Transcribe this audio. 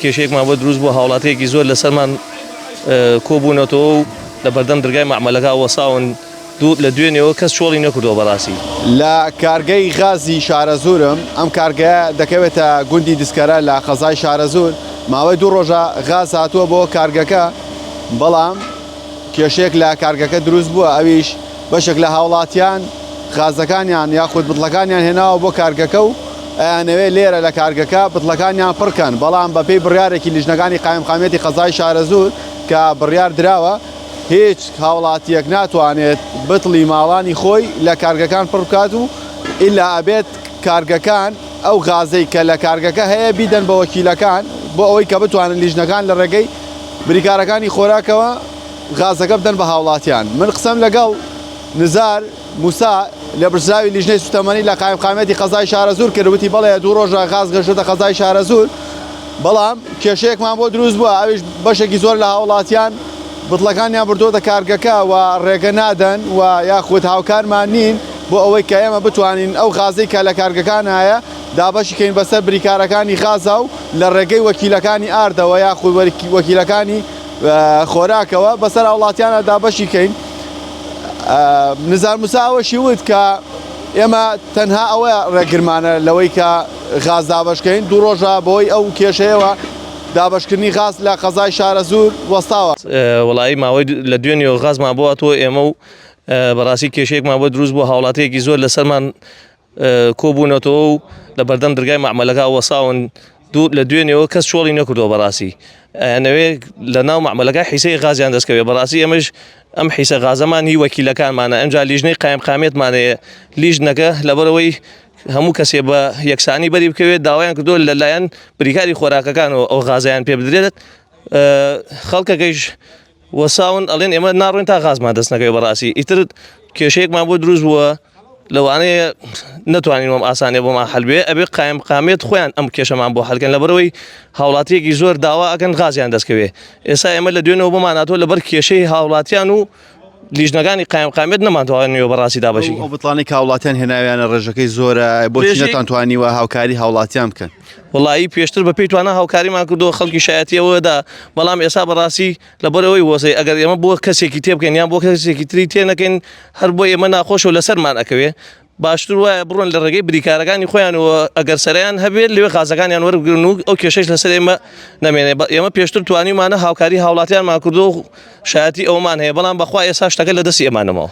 کێشەیەکمان بۆ دروست بوو هاوڵاتیەکی زۆر لەسەرمان کۆبوونەتەوە و لە بەردەم دەرگای مەعمەلەکە وەساون لە دوێنێەوە کەس چۆڵی نەکردەوە بەڕاستی. لە کارگەی غازی شارەزورم ئەم کارگەیە دەکەوێتە گوندی دسکەرە لە قەزای شارەزور ماوەی 2 ڕۆژە غاز هاتووە بۆ کارگەکە، بەڵام کێشەیەک لە کارگەکە دروست بووە، ئەویش بەشێک لە هاوڵاتیان غازەکانیان یاخود بتڵەکانیان هێناوە بۆ کارگەکە و ئەیانەوێ لێرە لە کارگەکە بتڵەکانیان پڕکەن، بەڵام بەپێی بڕیارێکی لیژنەکانی قایمقامێتی قەزای شارەزور کە بڕیار دراوە هیچ هاوڵاتیەک ناتوانێت بتڵی ماڵانی خۆی لە کارگەکان پڕ بکات و ئیلا ئەبێت کارگەکان ئەو غازەی کە لە کارگەکە هەیە بیدەن بە وەکیلەکان بۆ ئەوەی کە بتوانن لیژنەکان لە ڕێگەی بریکارەکانی خۆراکەوە غازەکە بدەن بە هاوڵاتیان. من قسەم لەگەڵ نزار موسا لە برساوی لیژنەی سوتەمەنی لە قایمقامێتی قەزای شارەزور کردوتی بەڵێ 2 ڕۆژە غاز گەشتە قەزای شارەزور، بەڵام کێشەیەکمان بۆ دروست بووە، ئەویش بەشێکی زۆر لە هاوڵاتیان بتڵەکانیان بردۆتە کارگەکە و ڕێگە نادەن و یاخود هاوکارمان نین بۆ ئەوەی کە ئێمە بتوانین ئەو غازەی کە لە کارگەکان هەیە دابەشی کەین بەسەر بریکارەکانی غازە و لە ڕێگەی وەکیلەکانی ئاردەوە یاخود وەکیلەکانی خۆراکەوە بەسەر هاوڵاتیانە دابەشی کەین. نزار موسا ئەوەشی وت کە ئێمە تەنها ئەوە ڕێگرمانە لەوەی کە غاز دابەشکەین، 2 ڕۆژە بۆی ئەو کێشەیەوە دابشکردنی غاز لە قەزای شارەزور وەستاوە. وەڵایی ماوەی لە دوێنێەوە غازمان بۆ هاتووە ئێمە و بەڕاستی کێشەیەکمان بۆ دروست بوو هاوڵاتیەکی زۆر لەسەرمان کۆبوونەتەوە و لە بەردەم دەرگای مەعمەلەکە وەساون لە دوێنێەوە کەس چۆڵی نەکردەوە بەڕاستی. ئەنەوێ لە ناو مەعمەلەکە حیسەی غازیان دەستکەوێت، بەڕاستی ئەمەش ئەم حیسە غازەمان هی وەکیلەکانمانە، ئەمجا لیژنەی قایمقامێتمانەیە لیژنەکە لەبەرەوەی هەموو کەسێ بە یەکسانی بەری بکەوێت داوایان کردو لەلایەن بریکاری خۆراکەکان و ئەو غازیان پێ بدرێت. خەڵکەکەیش وەساون ئەڵێن ئێمە ناڕۆین تا غازمان دەست نەکەوێت بەڕاستی. ئیتر کێشەیەکمان بۆ دروست بووە لەوانەیە نەتوانین وەم ئاسانێ بۆمان حەل بێ، ئەبێ قایمقامێت خۆیان ئەم کێشەمان بۆ حەلکەن لەبەرەوەی هاوڵاتیەکی زۆر داوا ئەکەن غازیان دەستکەوێ. ئێستا ئێمە لە دوێنەوە بۆمان هاتووە لەبەر کێشەی هاوڵاتیان و لیژنەکانی قایمقامێت نەمانتوانیوە بەڕاستی دابەشی. ئەو بتڵانی کە هاوڵاتیان هێناویانە ڕێژەکەی زۆرە، بۆچی نەتانتوانیوە هاوکاری هاوڵاتیان بکەن؟ وڵایی پێشتر بە پێی توانە هاوکاریمان کردەوە خەڵکی شایەتیەوەدا، بەڵام ئێستا بەڕاستی لەبەرەوەی وەسەی ئەگەر ئێمە بۆ کەسێکی تێ بکەین یان بۆ کەسێکی تری تێ نەکەین هەر بۆ ئێمە ناخۆش و لەسەرمان ئەکەوێ، باشتر وایە بڕۆن لە ڕێگەی بریکارەکانی خۆیانەوە ئەگەر سەرەیان هەبێت لەوێ غازەکانیان وەربگرن و ئەو کێشەش لەسەر ئێمە نەمێنێ. ئێمە پێشتر توانیمانە هاوکاری هاوڵاتیانمان کردو و شایەتی ئەومان هەیە، بەڵام بەخوا ئێستا شتەکە لە دەستی ئێمانەمەوە.